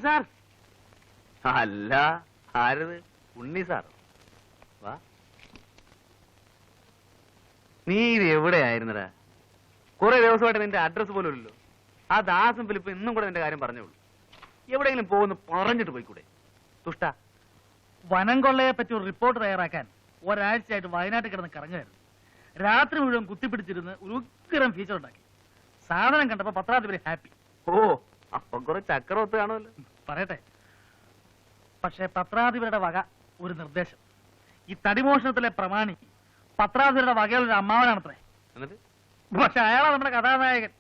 Sir. അല്ല, ആരത്? ഉണ്ണി sir. വാ. നീ ഇത് എവിടെയായിരുന്നടാ? കുറെ ദിവസമായിട്ട് നിന്റെ അഡ്രസ് പോലും ഇല്ലല്ലോ. ആ ദാസും ഫിലിപ്പ് ഇന്നും കൂടെ നിന്റെ കാര്യം പറഞ്ഞോളൂ. എവിടെയെങ്കിലും പോകുന്നു പറഞ്ഞിട്ട് പോയിക്കൂടെ? തുഷ്ട. വനം കൊള്ളയെ പറ്റി ഒരു റിപ്പോർട്ട് തയ്യാറാക്കാൻ ഒരാഴ്ചയായിട്ട് വയനാട്ടിൽ കിടന്ന് കറങ്ങുമായിരുന്നു. രാത്രി മുഴുവൻ കുത്തിപ്പിടിച്ചിരുന്ന് ഒരു ഉഗ്രം ഫീച്ചർ ഉണ്ടാക്കി. സാധനം കണ്ടപ്പോ പത്രാധിപര് ഹാപ്പി. ഓ, അപ്പൊ കുറെ ചക്രവത്ത് കാണുമല്ലോ. പറയട്ടെ, പക്ഷെ പത്രാധിപരുടെ വക ഒരു നിർദ്ദേശം. ഈ തടിമോഷണത്തിലെ പ്രമാണി പത്രാധിപരുടെ വകയിലൊരു അമ്മാവനാണത്രേ. എന്നിട്ട് പക്ഷെ അയാളാ നമ്മുടെ കഥാനായകൻ.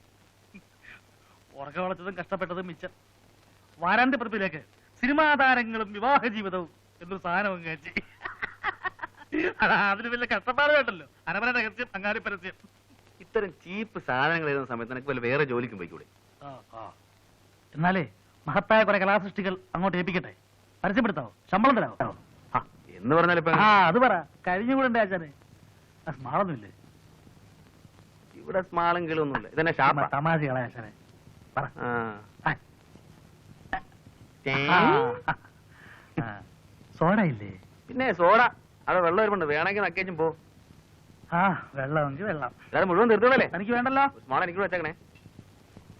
ഉറക്ക വളച്ചതും കഷ്ടപ്പെട്ടതും മിച്ചം. വാരാന്ത്യപ്പുറത്തിലേക്ക് സിനിമാ താരങ്ങളും വിവാഹ ജീവിതവും എന്നൊരു സാധനവും കഴിച്ച് അതിന് വലിയ കഷ്ടപ്പാട് വേണ്ടല്ലോ. അരമന രഹസ്യം, അങ്ങാടി പരസ്യം. ഇത്തരം ചീപ്പ് സാധനങ്ങൾ എഴുതുന്ന സമയത്ത് നിനക്ക് വല്ല വേറെ ജോലിക്കും പോയിക്കൂടെ? എന്നാലേ മഹത്തായ കുറെ കലാസൃഷ്ടികൾ അങ്ങോട്ട് ഏൽപ്പിക്കട്ടെ. പരസ്യപ്പെടുത്താവോ? ശമ്പളം തരാവോ? എന്ന് പറഞ്ഞാലിപ്പോ അത് പറ. കഴിഞ്ഞുകൂടെ ആശാനെ. സ്മാളൊന്നുമില്ലേ ഇവിടെ? സ്മാളും കീഴൊന്നുമില്ല. ഇതന്നെ ഷാപ്പ. തമാശകളെ ആശാനെ പറ. സോഡ ഇല്ലേ? പിന്നെ സോഡ. അവിടെ വെള്ളം വരുമ്പോ വേണമെങ്കിൽ നക്കേച്ചും പോ. വെള്ളമെങ്കിൽ വെള്ളം. അല്ലാതെ മുഴുവൻ തീർത്തോളല്ലേ? എനിക്ക് വേണ്ടല്ലോ. സ്മാൾ എനിക്ക് വെച്ചേക്കണേ.